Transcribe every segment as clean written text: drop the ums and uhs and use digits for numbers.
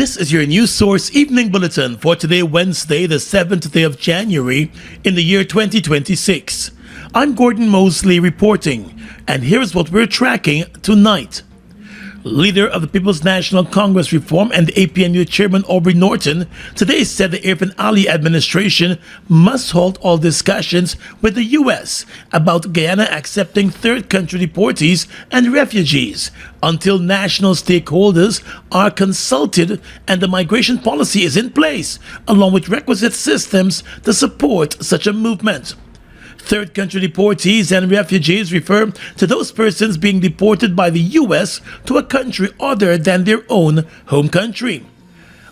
This is your News Source Evening Bulletin for today, Wednesday, the 7th day of January in the year 2026. I'm Gordon Mosley reporting, and here's what we're tracking tonight. Leader of the People's National Congress Reform and the APNU Chairman Aubrey Norton today said the Irfan Ali administration must halt all discussions with the U.S. about Guyana accepting third country deportees and refugees until national stakeholders are consulted and the migration policy is in place, along with requisite systems to support such a movement. Third country deportees and refugees refer to those persons being deported by the U.S. to a country other than their own home country.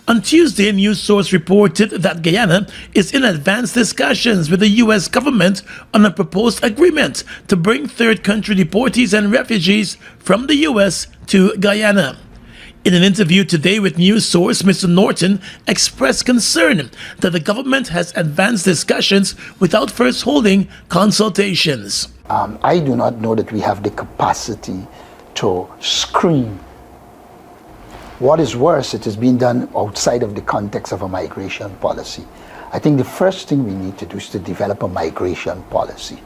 On Tuesday, a news source reported that Guyana is in advanced discussions with the U.S. government on a proposed agreement to bring third country deportees and refugees from the U.S. to Guyana. In an interview today with News Source, Mr. Norton expressed concern that the government has advanced discussions without first holding consultations. I do not know that we have the capacity to screen. What is worse, it is being done outside of the context of a migration policy. I think the first thing we need to do is to develop a migration policy.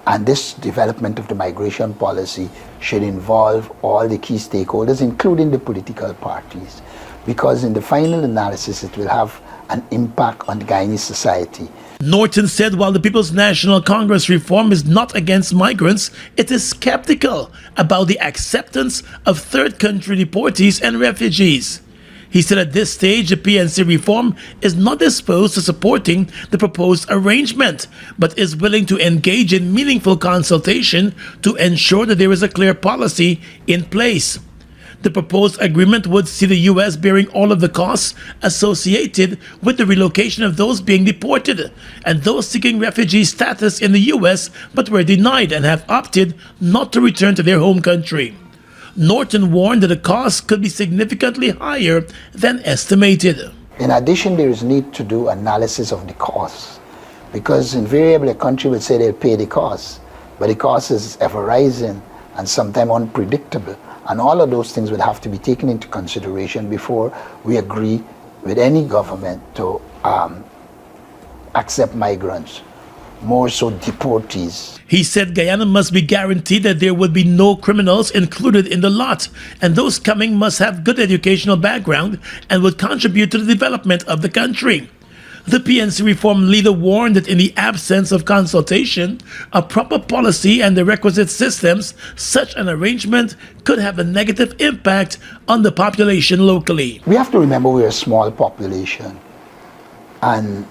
And this development of the migration policy should involve all the key stakeholders, including the political parties, because in the final analysis, it will have an impact on Guyanese society. Norton said while the People's National Congress Reform is not against migrants, it is skeptical about the acceptance of third country deportees and refugees. He said at this stage, the PNC reform is not disposed to supporting the proposed arrangement, but is willing to engage in meaningful consultation to ensure that there is a clear policy in place. The proposed agreement would see the U.S. bearing all of the costs associated with the relocation of those being deported and those seeking refugee status in the U.S. but were denied and have opted not to return to their home country. Norton warned that the cost could be significantly higher than estimated. In addition, there is need to do analysis of the costs, because invariably a country will say they'll pay the cost, but the cost is ever rising and sometimes unpredictable. And all of those things will have to be taken into consideration before we agree with any government to accept migrants, more so deportees. He said Guyana must be guaranteed that there would be no criminals included in the lot, and those coming must have good educational background and would contribute to the development of the country. The PNC reform leader warned that in the absence of consultation, a proper policy and the requisite systems, such an arrangement could have a negative impact on the population locally. We have to remember we're a small population, and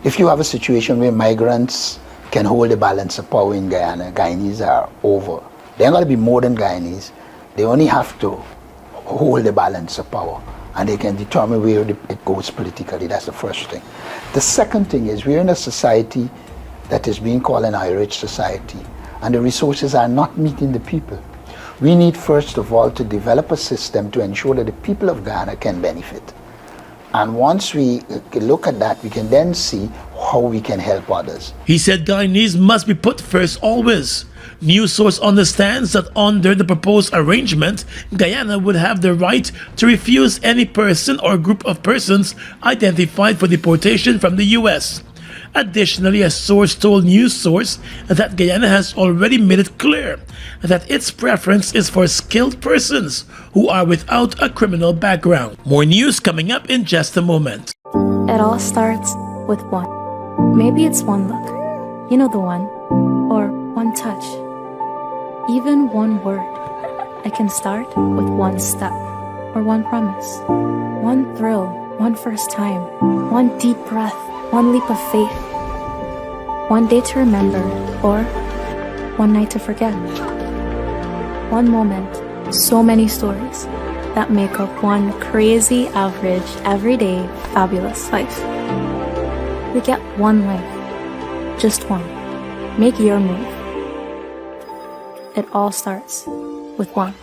if you have a situation where migrants can hold the balance of power in Guyana, Guyanese are over. They're going to be more than Guyanese. They only have to hold the balance of power, and they can determine where it goes politically. That's the first thing. The second thing is we're in a society that is being called an Irish society, and the resources are not meeting the people. We need, first of all, to develop a system to ensure that the people of Guyana can benefit. And once we look at that, we can then see how we can help others. He said Guyanese must be put first always. News Source understands that under the proposed arrangement, Guyana would have the right to refuse any person or group of persons identified for deportation from the U.S. Additionally, a source told News Source that Guyana has already made it clear that its preference is for skilled persons who are without a criminal background. More news coming up in just a moment. It all starts with one. Maybe it's one look, you know the one, or one touch, even one word. It can start with one step, or one promise, one thrill, one first time, one deep breath, one leap of faith, one day to remember, or one night to forget. One moment, so many stories that make up one crazy, average, everyday, fabulous life. We get one life, just one. Make your move. It all starts with one.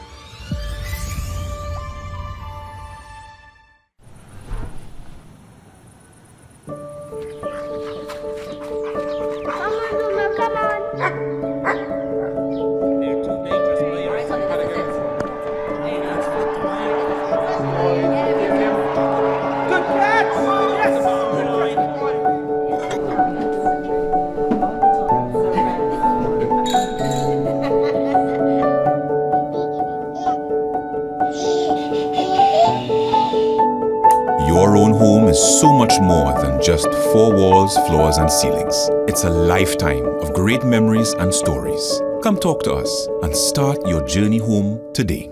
so much more than just four walls, floors, and ceilings. It's a lifetime of great memories and stories. Come talk to us and start your journey home today.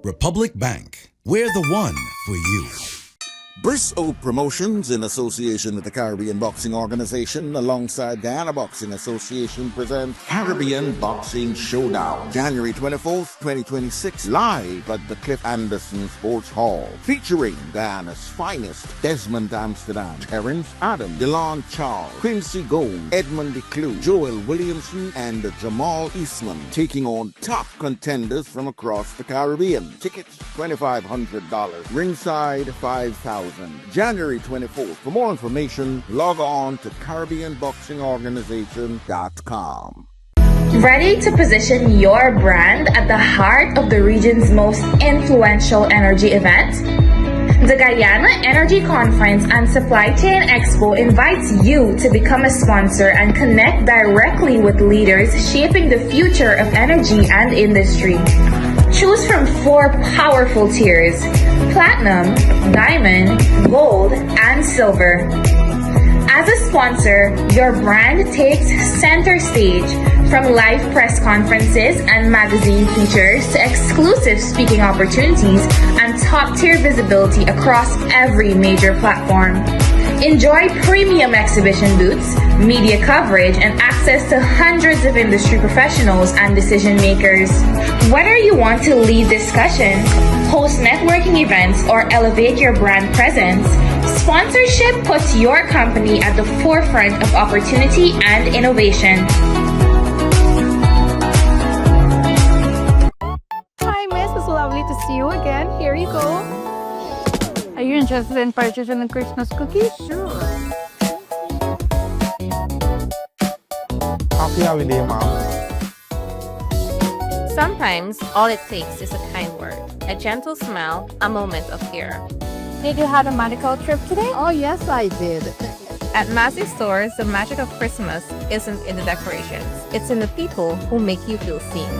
Republic Bank, we're the one for you. Bristow Promotions, in association with the Caribbean Boxing Organization, alongside Guyana Boxing Association, present Caribbean Boxing Showdown, January 24th, 2026, live at the Cliff Anderson Sports Hall, featuring Guyana's finest: Desmond Amsterdam, Terrence Adam, Delon Charles, Quincy Gold, Edmund DeClue, Joel Williamson, and Jamal Eastman, taking on top contenders from across the Caribbean. Tickets $2,500, ringside $5,000. January 24th. For more information, log on to CaribbeanBoxingOrganization.com. Ready to position your brand at the heart of the region's most influential energy event? The Guyana Energy Conference and Supply Chain Expo invites you to become a sponsor and connect directly with leaders shaping the future of energy and industry. Choose from 4 powerful tiers: Platinum, Diamond, Gold, and Silver. As a sponsor, your brand takes center stage, from live press conferences and magazine features to exclusive speaking opportunities and top-tier visibility across every major platform. Enjoy premium exhibition booths, media coverage, and access to hundreds of industry professionals and decision makers. Whether you want to lead discussions, host networking events, or elevate your brand presence, sponsorship puts your company at the forefront of opportunity and innovation. Hi, miss. It's lovely to see you again. Here you go. Are you interested in purchasing the Christmas cookies? Sure. Happy holiday, Mom. Sometimes all it takes is a kind word, a gentle smile, a moment of care. Did you have a medical trip today? Oh, yes, I did. At Massey Stores, the magic of Christmas isn't in the decorations. It's in the people who make you feel seen.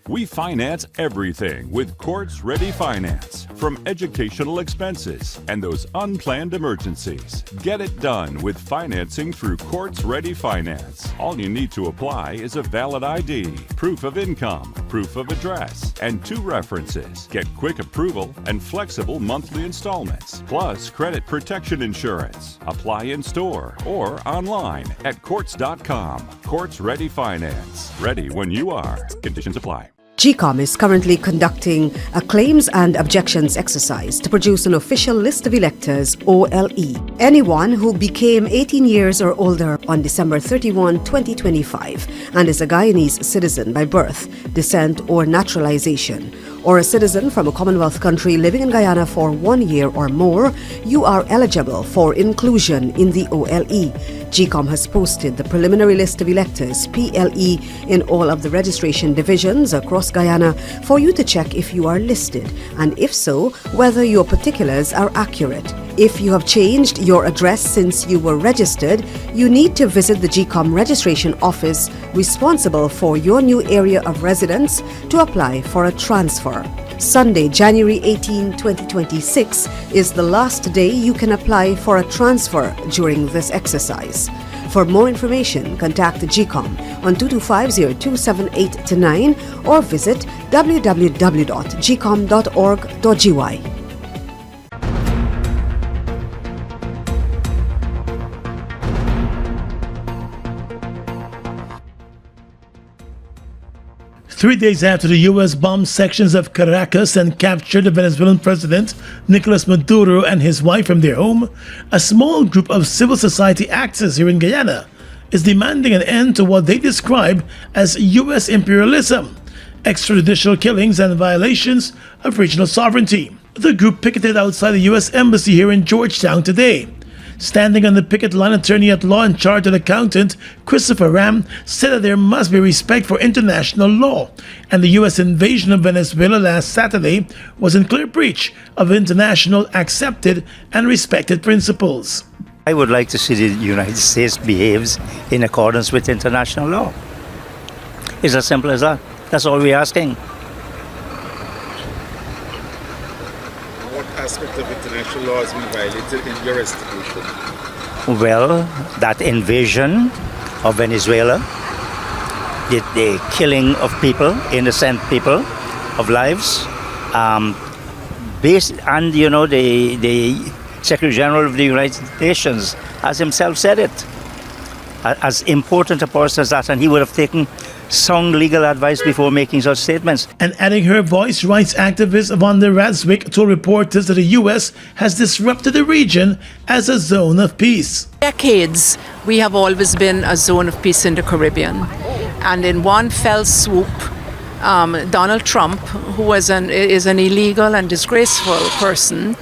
We finance everything with Courts Ready Finance, from educational expenses and those unplanned emergencies. Get it done with financing through Courts Ready Finance. All you need to apply is a valid ID, proof of income, proof of address, and 2 references. Get quick approval and flexible monthly installments, plus credit protection insurance. Apply in store or online at courts.com. Courts Ready Finance. Ready when you are. Conditions apply. GCOM is currently conducting a claims and objections exercise to produce an official list of electors, OLE. Anyone who became 18 years or older on December 31, 2025 and is a Guyanese citizen by birth, descent, or naturalization, or a citizen from a Commonwealth country living in Guyana for 1 year or more, you are eligible for inclusion in the OLE. GCOM has posted the preliminary list of electors, PLE, in all of the registration divisions across Guyana for you to check if you are listed, and if so, whether your particulars are accurate. If you have changed your address since you were registered, you need to visit the GCOM registration office responsible for your new area of residence to apply for a transfer. Sunday, January 18, 2026 is the last day you can apply for a transfer during this exercise. For more information, contact GCOM on 225-0278-9 or visit www.gcom.org.gy. 3 days after the U.S. bombed sections of Caracas and captured the Venezuelan president, Nicolas Maduro, and his wife from their home, a small group of civil society activists here in Guyana is demanding an end to what they describe as U.S. imperialism, extrajudicial killings, and violations of regional sovereignty. The group picketed outside the U.S. Embassy here in Georgetown today. Standing on the picket line, attorney-at-law and chartered accountant Christopher Ram said that there must be respect for international law, and the U.S. invasion of Venezuela last Saturday was in clear breach of international accepted and respected principles. I would like to see the United States behaves in accordance with international law. It's as simple as that. That's all we're asking. aspect of international law has been violated in your estimation? Well, that invasion of Venezuela, the killing of people, innocent people, of lives, based, and you know, the Secretary General of the United Nations has himself said it. As important a person as that, and he would have taken sound legal advice before making such statements. And adding her voice, rights activist Wanda Radzic told reporters that the U.S. has disrupted the region as a zone of peace. Decades, we have always been a zone of peace in the Caribbean. And in one fell swoop, Donald Trump, who is an illegal and disgraceful person,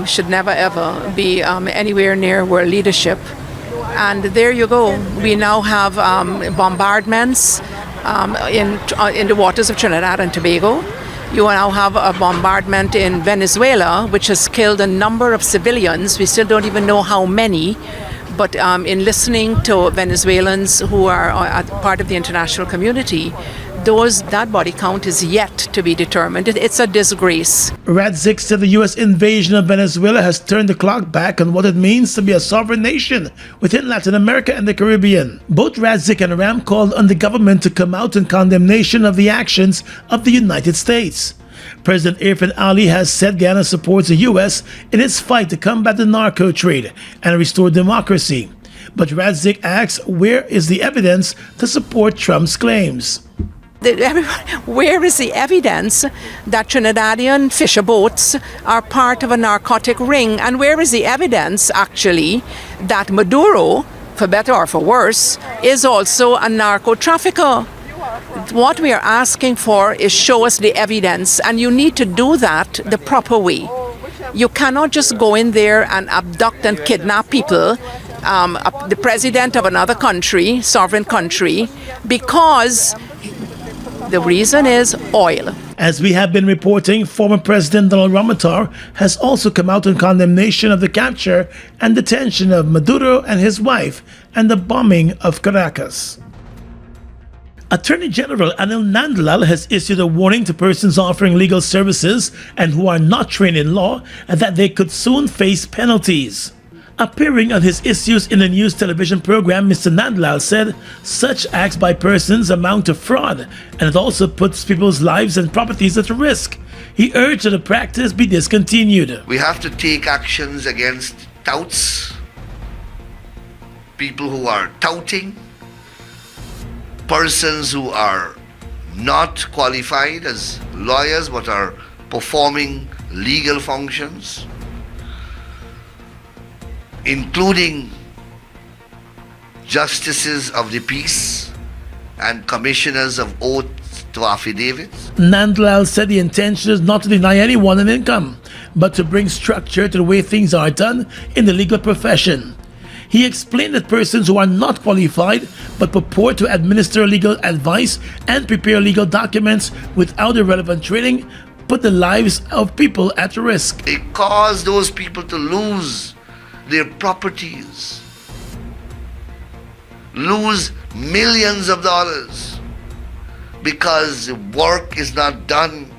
should never ever be anywhere near world leadership. And there you go. We now have bombardments in the waters of Trinidad and Tobago. You now have a bombardment in Venezuela, which has killed a number of civilians. We still don't even know how many. But in listening to Venezuelans who are part of the international community, that body count is yet to be determined. It's a disgrace. Radzic said the U.S. invasion of Venezuela has turned the clock back on what it means to be a sovereign nation within Latin America and the Caribbean. Both Radzic and Ram called on the government to come out in condemnation of the actions of the United States. President Irfan Ali has said Guyana supports the U.S. in its fight to combat the narco trade and restore democracy. But Radzic asks, where is the evidence to support Trump's claims? Where is the evidence that Trinidadian fisher boats are part of a narcotic ring? And where is the evidence, actually, that Maduro, for better or for worse, is also a narco trafficker? What we are asking for is show us the evidence, and you need to do that the proper way. You cannot just go in there and abduct and kidnap people, the president of another country, sovereign country, because the reason is oil. As we have been reporting, former President Donald Ramotar has also come out in condemnation of the capture and detention of Maduro and his wife and the bombing of Caracas. Attorney General Nandlall has issued a warning to persons offering legal services and who are not trained in law that they could soon face penalties. Appearing on his issues in a news television program, Mr. Nandlall said such acts by persons amount to fraud, and it also puts people's lives and properties at risk. He urged that the practice be discontinued. We have to take actions against touts, people who are touting, persons who are not qualified as lawyers but are performing legal functions, including justices of the peace and commissioners of oath to affidavits. Nandlall said the intention is not to deny anyone an income, but to bring structure to the way things are done in the legal profession. He explained that persons who are not qualified but purport to administer legal advice and prepare legal documents without the relevant training put the lives of people at risk. They cause those people to lose their properties, lose millions of dollars because work is not done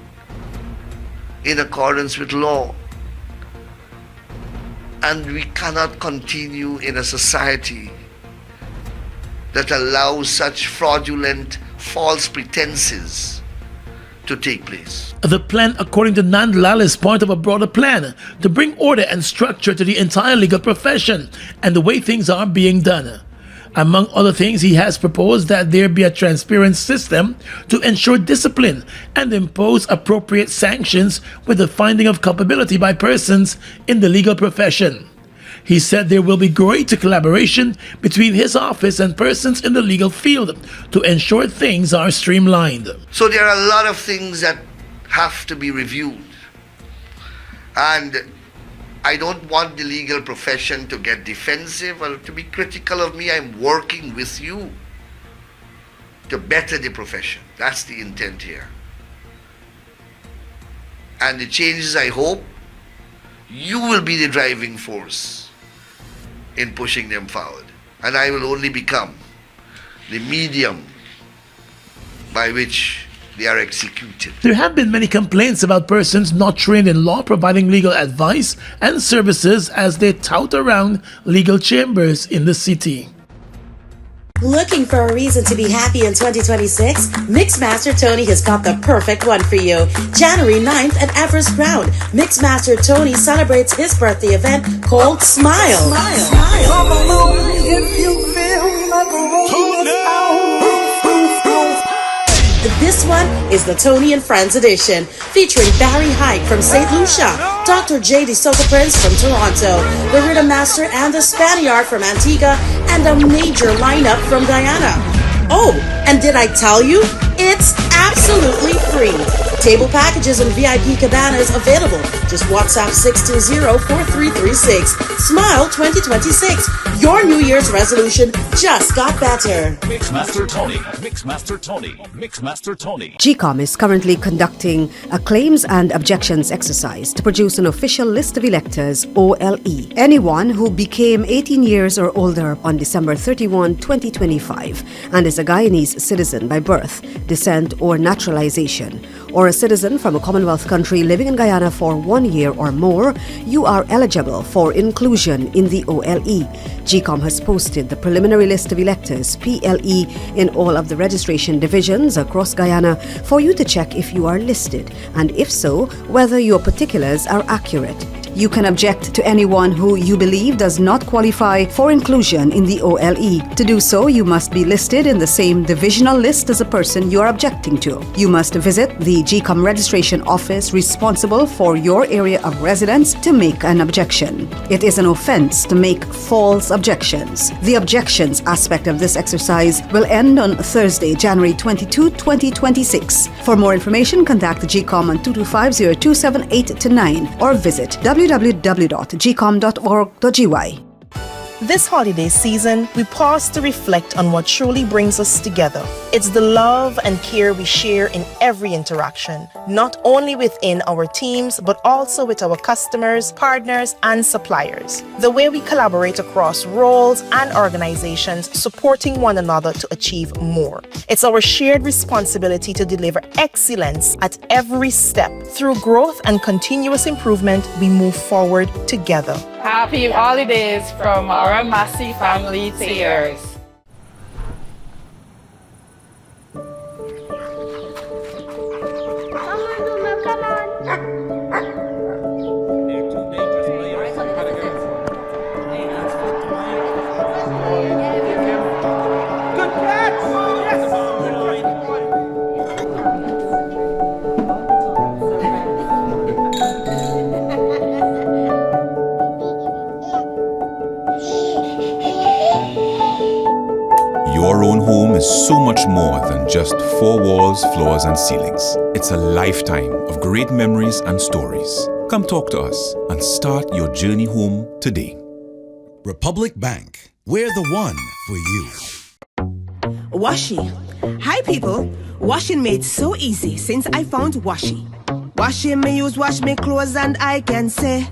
in accordance with law. And we cannot continue in a society that allows such fraudulent, false pretenses to take place. The plan, according to Nandlall, is part of a broader plan to bring order and structure to the entire legal profession and the way things are being done. Among other things, he has proposed that there be a transparent system to ensure discipline and impose appropriate sanctions with the finding of culpability by persons in the legal profession. He said there will be greater collaboration between his office and persons in the legal field to ensure things are streamlined. So there are a lot of things that have to be reviewed. And I don't want the legal profession to get defensive or to be critical of me. I'm working with you to better the profession. That's the intent here. And the changes, I hope, you will be the driving force in pushing them forward. And I will only become the medium by which they are executed. There have been many complaints about persons not trained in law providing legal advice and services as they tout around legal chambers in the city. Looking for a reason to be happy in 2026? Mixmaster Tony has got the perfect one for you. January 9th at Everest Ground, Mixmaster Tony celebrates his birthday event called Smile. This one is the Tony and Friends edition, featuring Barry Hyde from St. Lucia, Dr. J.D. Soca Prince from Toronto, the Rhythm Master and the Spaniard from Antigua, and a major lineup from Guyana. Oh, and did I tell you? It's absolutely free. Table packages and VIP cabanas available. Just WhatsApp 620-4336. Smile 2026. Your New Year's resolution just got better. Mixmaster Tony. Mixmaster Tony. Mixmaster Tony. GCOM is currently conducting a claims and objections exercise to produce an official list of electors, OLE. Anyone who became 18 years or older on December 31, 2025 and is a Guyanese citizen by birth, descent, or naturalization, or a citizen from a Commonwealth country living in Guyana for 1 year or more, you are eligible for inclusion in the OLE. GCOM has posted the preliminary list of electors, PLE, in all of the registration divisions across Guyana for you to check if you are listed, and if so, whether your particulars are accurate. You can object to anyone who you believe does not qualify for inclusion in the OLE. To do so, you must be listed in the same divisional list as a person you are objecting to. You must visit the GCOM registration office responsible for your area of residence to make an objection. It is an offense to make false objections. The objections aspect of this exercise will end on Thursday, January 22, 2026. For more information, contact the GCOM on 225-0278-9 or visit www.gcom.org.gy. This holiday season, we pause to reflect on what truly brings us together. It's the love and care we share in every interaction, not only within our teams, but also with our customers, partners, and suppliers. The way we collaborate across roles and organizations, supporting one another to achieve more. It's our shared responsibility to deliver excellence at every step. Through growth and continuous improvement, we move forward together. Happy holidays from our Massey family to yours. Your own home is so much more than just four walls, floors, and ceilings. It's a lifetime of great memories and stories. Come talk to us and start your journey home today. Republic Bank, we're the one for you. Washi. Hi people. Washing made so easy since I found Washi. Washing me use wash me clothes and I can say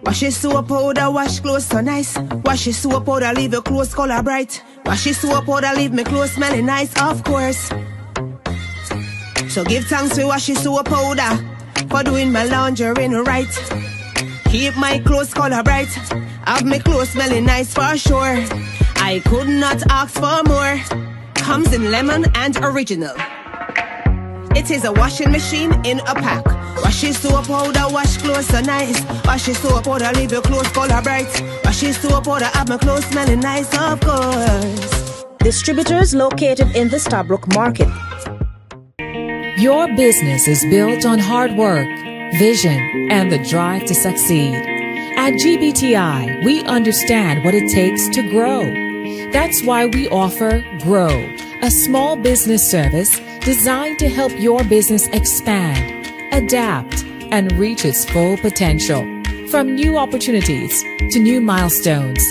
wash it soap powder, wash clothes so nice. Wash it soap powder, leave your clothes color bright. Wash it soap powder, leave me clothes smelling nice, of course. So give thanks for wash it soap powder for doing my laundry right. Keep my clothes color bright, have my clothes smelling nice for sure. I could not ask for more. Comes in lemon and original. It is a washing machine in a pack. Wash it soap powder, wash clothes so nice. Wash it soap powder, leave your clothes color bright. Wash it soap powder, have my clothes smelling nice, of course. Distributors located in the Stabrook Market. Your business is built on hard work, vision, and the drive to succeed. At GBTI, we understand what it takes to grow. That's why we offer Grow, a small business service designed to help your business expand, adapt, and reach its full potential. From new opportunities to new milestones,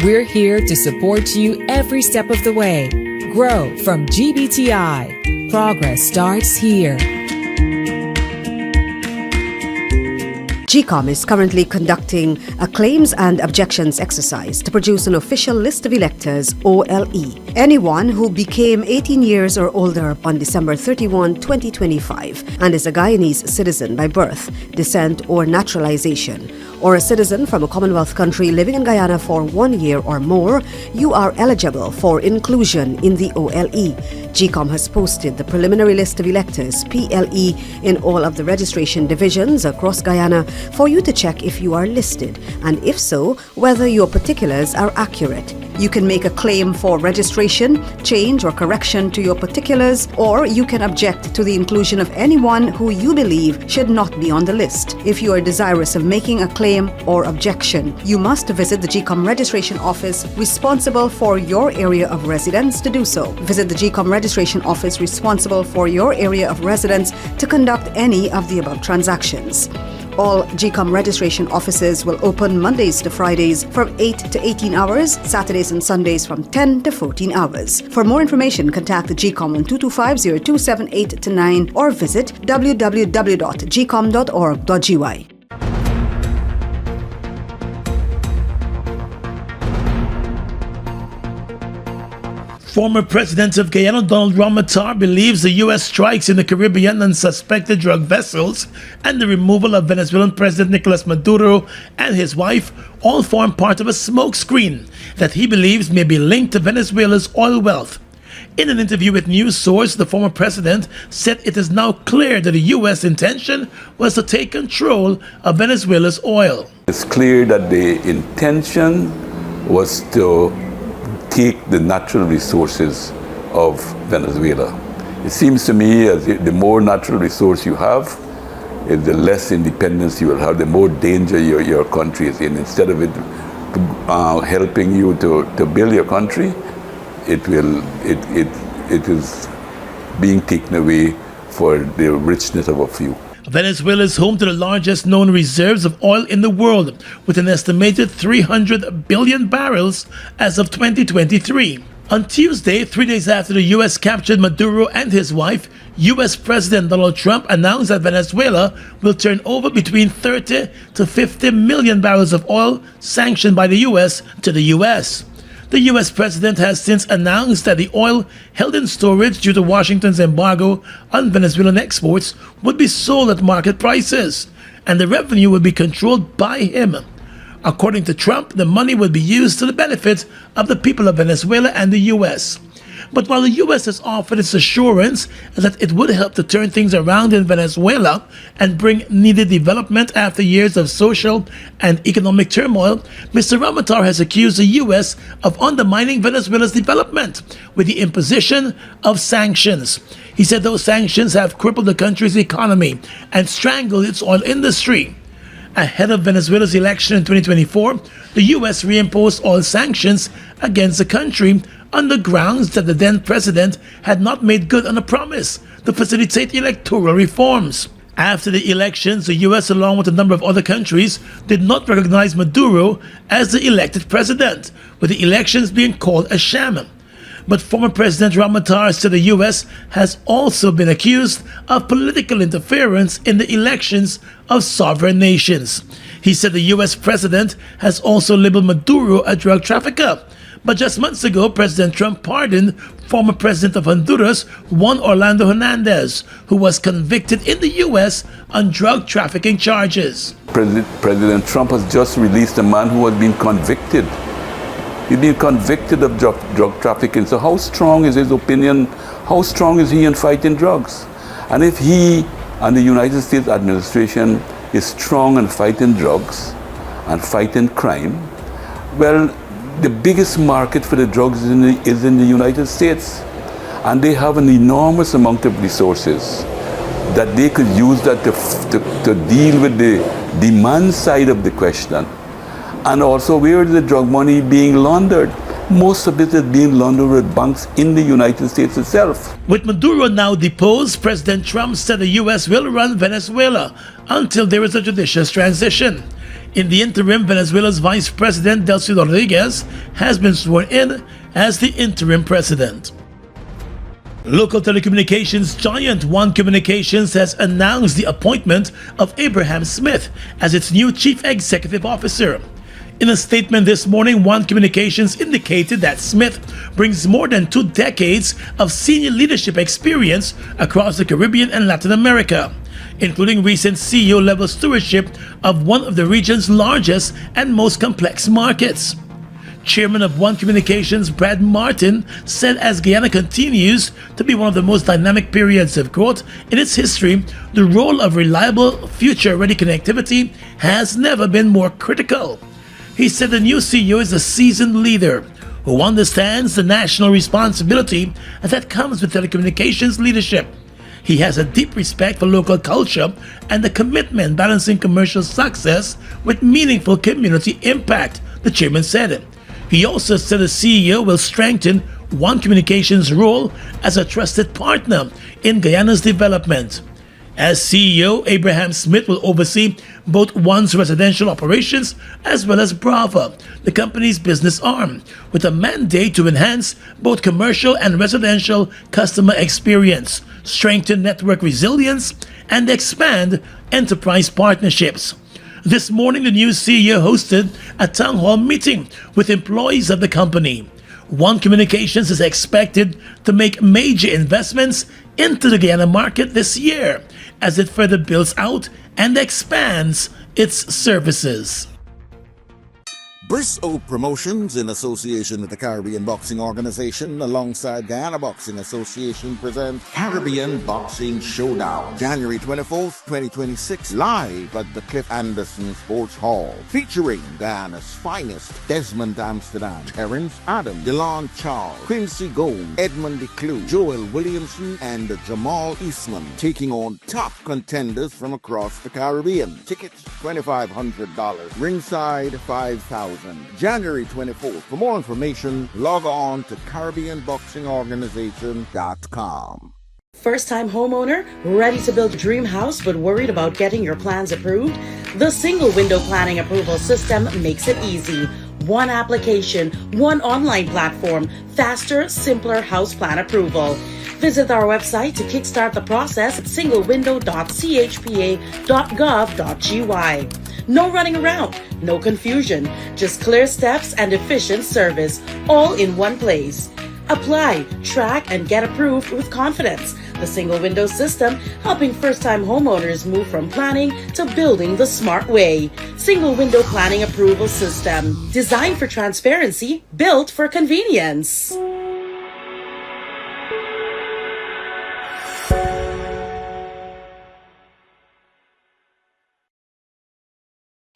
we're here to support you every step of the way. Grow from GBTI. Progress starts here. GCOM is currently conducting a claims and objections exercise to produce an official list of electors, OLE. Anyone who became 18 years or older on December 31, 2025 and is a Guyanese citizen by birth, descent or naturalization, or a citizen from a Commonwealth country living in Guyana for 1 year or more, you are eligible for inclusion in the OLE. GCOM has posted the preliminary list of electors, PLE, in all of the registration divisions across Guyana for you to check if you are listed, and if so, whether your particulars are accurate. You can make a claim for registration, change or correction to your particulars, or you can object to the inclusion of anyone who you believe should not be on the list. If you are desirous of making a claim or objection, you must visit the GCOM registration office responsible for your area of residence to do so. Visit the GCOM registration office responsible for your area of residence to conduct any of the above transactions. All GCOM registration offices will open Mondays to Fridays from 8 to 18 hours, Saturdays and Sundays from 10 to 14 hours. For more information, contact the GCOM on 225-0278-9 or visit www.gcom.org.gy. Former President of Guyana, Donald Ramotar, believes the U.S. strikes in the Caribbean on suspected drug vessels and the removal of Venezuelan President Nicolas Maduro and his wife all form part of a smokescreen that he believes may be linked to Venezuela's oil wealth. In an interview with News Source, the former president said it is now clear that the U.S. intention was to take control of Venezuela's oil. It's clear that the intention was to take the natural resources of Venezuela. It seems to me as the more natural resource you have, the less independence you will have, the more danger your country is in. Instead of it helping you to build your country, it is being taken away for the richness of a few. Venezuela is home to the largest known reserves of oil in the world, with an estimated 300 billion barrels as of 2023. On Tuesday, 3 days after the U.S. captured Maduro and his wife, U.S. President Donald Trump announced that Venezuela will turn over between 30 to 50 million barrels of oil sanctioned by the U.S. to the U.S. The U.S. president has since announced that the oil held in storage due to Washington's embargo on Venezuelan exports would be sold at market prices, and the revenue would be controlled by him. According to Trump, the money would be used to the benefit of the people of Venezuela and the U.S. But while the U.S. has offered its assurance that it would help to turn things around in Venezuela and bring needed development after years of social and economic turmoil, Mr. Ramotar has accused the U.S. of undermining Venezuela's development with the imposition of sanctions. He said those sanctions have crippled the country's economy and strangled its oil industry. Ahead of Venezuela's election in 2024, the U.S. reimposed oil sanctions against the country on the grounds that the then president had not made good on a promise to facilitate electoral reforms. After the elections, the U.S., along with a number of other countries, did not recognize Maduro as the elected president, with the elections being called a sham. But former President Ramotar said the U.S. has also been accused of political interference in the elections of sovereign nations. He said the U.S. president has also labeled Maduro a drug trafficker. But just months ago, President Trump pardoned former President of Honduras, Juan Orlando Hernandez, who was convicted in the U.S. on drug trafficking charges. President Trump has just released a man who has been convicted. He's been convicted of drug trafficking. So how strong is his opinion? How strong is he in fighting drugs? And if he and the United States administration is strong in fighting drugs and fighting crime, well, the biggest market for the drugs is in the United States. And they have an enormous amount of resources that they could use that to deal with the demand side of the question. And also, where is the drug money being laundered? Most of it is being laundered with banks in the United States itself. With Maduro now deposed, President Trump said the U.S. will run Venezuela until there is a judicious transition. In the interim, Venezuela's Vice President Delcy Rodriguez has been sworn in as the interim president. Local telecommunications giant One Communications has announced the appointment of Abraham Smith as its new Chief Executive Officer. In a statement this morning, One Communications indicated that Smith brings more than 2 decades of senior leadership experience across the Caribbean and Latin America, including recent CEO-level stewardship of one of the region's largest and most complex markets. Chairman of One Communications, Brad Martin, said as Guyana continues to be one of the most dynamic periods of growth in its history, the role of reliable, future-ready connectivity has never been more critical. He said the new CEO is a seasoned leader who understands the national responsibility that comes with telecommunications leadership. He has a deep respect for local culture and the commitment balancing commercial success with meaningful community impact, the chairman said. He also said the CEO will strengthen One Communications' role as a trusted partner in Guyana's development. As CEO, Abraham Smith will oversee both One's residential operations as well as Brava, the company's business arm, with a mandate to enhance both commercial and residential customer experience, strengthen network resilience, and expand enterprise partnerships. This morning, the new CEO hosted a town hall meeting with employees of the company. One Communications is expected to make major investments into the Guyana market this year as it further builds out and expands its services. Bristow Promotions, in association with the Caribbean Boxing Organization, alongside Guyana Boxing Association, present Caribbean Boxing Showdown, January 24th, 2026, live at the Cliff Anderson Sports Hall, featuring Guyana's finest: Desmond Amsterdam, Terrence Adam, DeLon Charles, Quincy Gold, Edmund DeClue, Joel Williamson, and Jamal Eastman, taking on top contenders from across the Caribbean. Tickets $2,500, ringside $5,000. January 24th. For more information, log on to CaribbeanBoxingOrganization.com. First-time homeowner, ready to build a dream house but worried about getting your plans approved? The Single Window Planning Approval System makes it easy. One application, one online platform, faster, simpler house plan approval. Visit our website to kickstart the process at singlewindow.chpa.gov.gy. No running around, no confusion, just clear steps and efficient service, all in one place. Apply, track, and get approved with confidence. The Single Window System, helping first-time homeowners move from planning to building the smart way. Single Window Planning Approval System, designed for transparency, built for convenience.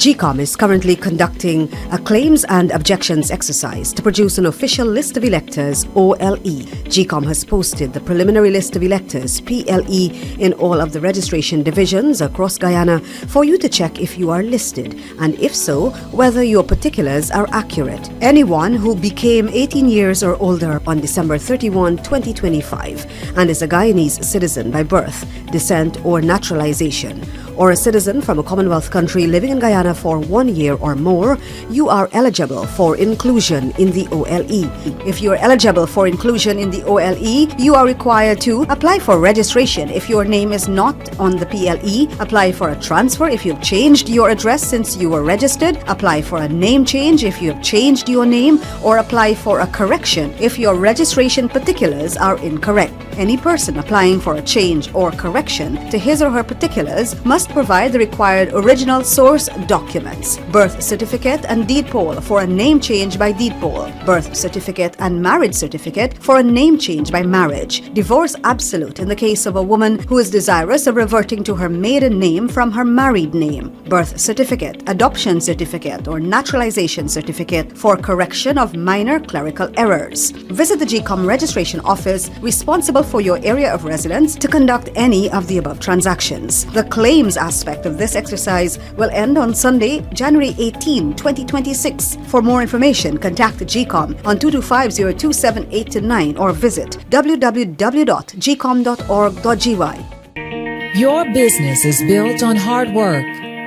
GCOM is currently conducting a claims and objections exercise to produce an official list of electors, OLE. GCOM has posted the preliminary list of electors, PLE, in all of the registration divisions across Guyana for you to check if you are listed, and if so, whether your particulars are accurate. Anyone who became 18 years or older on December 31, 2025, and is a Guyanese citizen by birth, descent, or naturalization, or a citizen from a Commonwealth country living in Guyana for 1 year or more, you are eligible for inclusion in the OLE. If you are eligible for inclusion in the OLE, you are required to apply for registration if your name is not on the PLE, apply for a transfer if you've changed your address since you were registered, apply for a name change if you have changed your name, or apply for a correction if your registration particulars are incorrect. Any person applying for a change or correction to his or her particulars must provide the required original source documents: birth certificate and deed poll for a name change by deed poll, birth certificate and marriage certificate for a name change by marriage, divorce absolute in the case of a woman who is desirous of reverting to her maiden name from her married name, birth certificate, adoption certificate, or naturalization certificate for correction of minor clerical errors. Visit the GCOM registration office responsible for your area of residence to conduct any of the above transactions. The claims aspect of this exercise will end on Sunday, January 18, 2026. For more information, contact the GCOM on 225-027-8-9 or visit www.gcom.org.gy. Your business is built on hard work,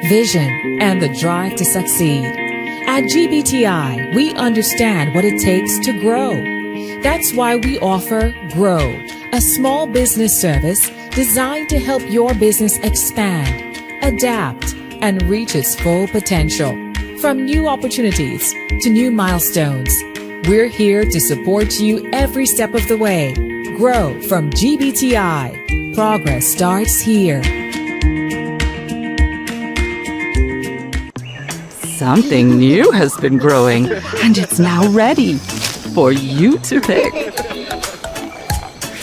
vision, and the drive to succeed. At GBTI, we understand what it takes to grow. That's why we offer Grow, a small business service designed to help your business expand, adapt, and reach its full potential. From new opportunities to new milestones, we're here to support you every step of the way. Grow from GBTI. Progress starts here. Something new has been growing, and it's now ready for you to pick.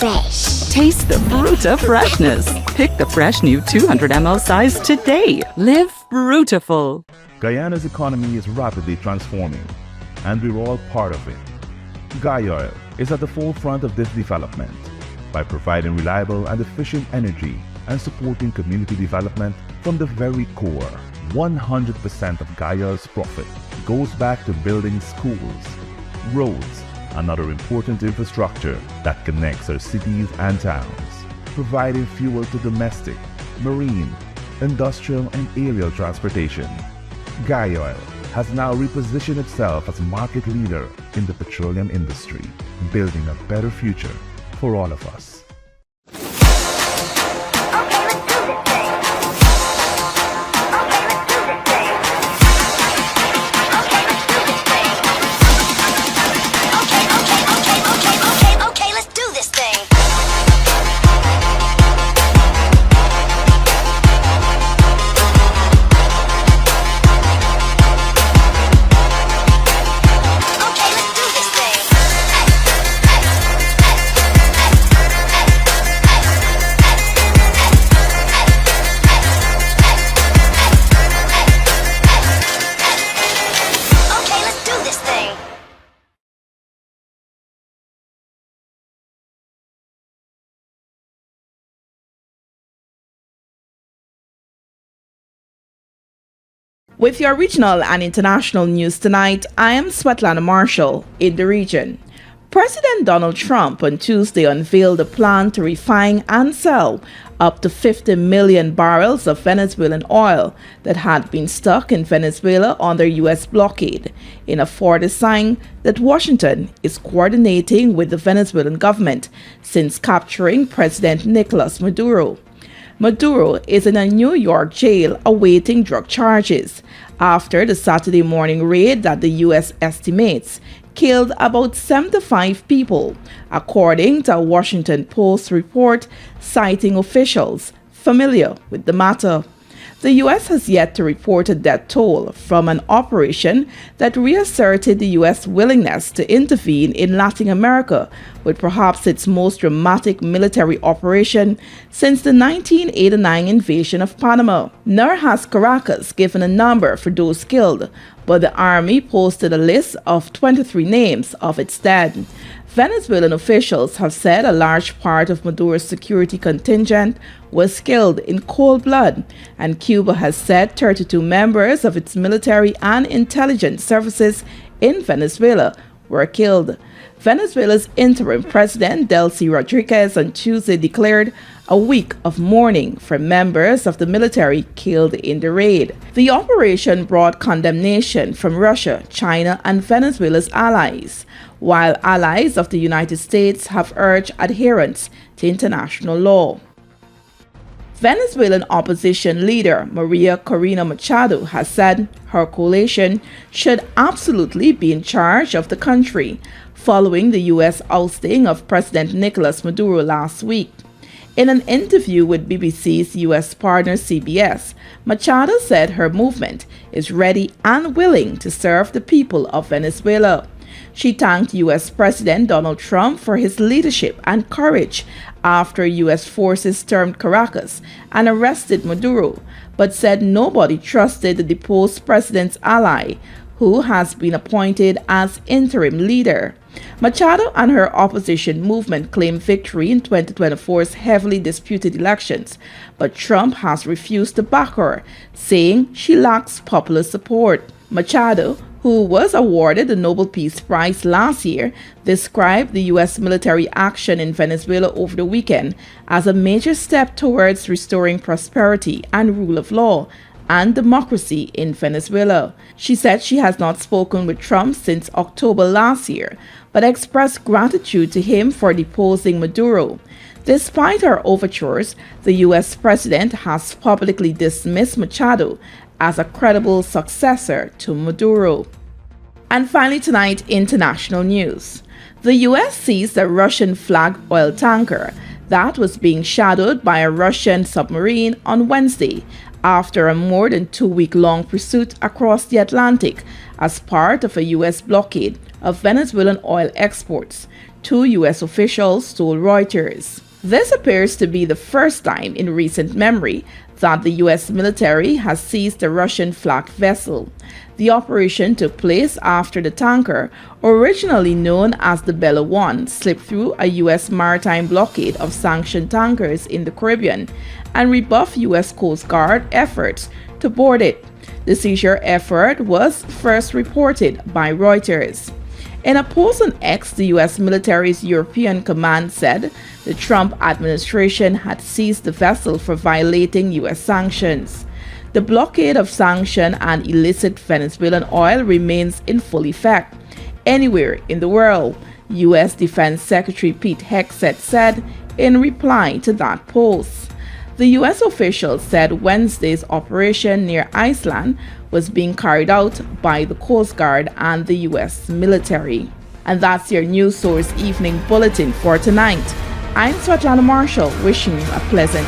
Fresh. Taste the Fruta freshness. Pick the fresh new 200 ml size today. Live Fruitaful. Guyana's economy is rapidly transforming, and we're all part of it. Guyoil is at the forefront of this development by providing reliable and efficient energy and supporting community development from the very core. 100% of Guyoil's profit goes back to building schools, roads, and other important infrastructure that connects our cities and towns, providing fuel to domestic, marine, industrial, and aerial transportation. Guyoil has now repositioned itself as market leader in the petroleum industry, building a better future for all of us. With your regional and international news tonight, I am Svetlana Marshall in the region. President Donald Trump on Tuesday unveiled a plan to refine and sell up to 50 million barrels of Venezuelan oil that had been stuck in Venezuela under U.S. blockade, in a further sign that Washington is coordinating with the Venezuelan government since capturing President Nicolas Maduro. Maduro is in a New York jail awaiting drug charges after the Saturday morning raid that the U.S. estimates killed about 75 people, according to a Washington Post report citing officials familiar with the matter. The U.S. has yet to report a death toll from an operation that reasserted the U.S. willingness to intervene in Latin America with perhaps its most dramatic military operation since the 1989 invasion of Panama. Nor has Caracas given a number for those killed, but the army posted a list of 23 names of its dead. Venezuelan officials have said a large part of Maduro's security contingent was killed in cold blood, and Cuba has said 32 members of its military and intelligence services in Venezuela were killed. Venezuela's interim president, Delcy Rodriguez, on Tuesday declared a week of mourning for members of the military killed in the raid. The operation brought condemnation from Russia, China, and Venezuela's allies, while allies of the United States have urged adherence to international law. Venezuelan opposition leader Maria Corina Machado has said her coalition should absolutely be in charge of the country following the U.S. ousting of President Nicolas Maduro last week. In an interview with BBC's U.S. partner CBS, Machado said her movement is ready and willing to serve the people of Venezuela. She thanked U.S. President Donald Trump for his leadership and courage after U.S. forces stormed Caracas and arrested Maduro, but said nobody trusted the deposed president's ally, who has been appointed as interim leader. Machado and her opposition movement claimed victory in 2024's heavily disputed elections, but Trump has refused to back her, saying she lacks popular support. Machado, who was awarded the Nobel Peace Prize last year, described the U.S. military action in Venezuela over the weekend as a major step towards restoring prosperity and rule of law, and democracy in Venezuela. She said she has not spoken with Trump since October last year, but expressed gratitude to him for deposing Maduro. Despite her overtures, the U.S. president has publicly dismissed Machado as a credible successor to Maduro. And finally tonight, international news. The U.S. seized a Russian-flagged oil tanker that was being shadowed by a Russian submarine on Wednesday after a more than 2-week-long pursuit across the Atlantic as part of a U.S. blockade of Venezuelan oil exports, 2 U.S. officials told Reuters. This appears to be the first time in recent memory that the U.S. military has seized a Russian-flagged vessel. The operation took place after the tanker, originally known as the Bella 1, slipped through a U.S. maritime blockade of sanctioned tankers in the Caribbean and rebuffed U.S. Coast Guard efforts to board it. The seizure effort was first reported by Reuters. In a post on X, the U.S. military's European command said the Trump administration had seized the vessel for violating U.S. sanctions. The blockade of sanctioned and illicit Venezuelan oil remains in full effect anywhere in the world, U.S. Defense Secretary Pete Hegseth said in reply to that post. The U.S. officials said Wednesday's operation near Iceland was being carried out by the Coast Guard and the U.S. military. And that's your News Source Evening Bulletin for tonight. I'm Svetlana Marshall, wishing you a pleasant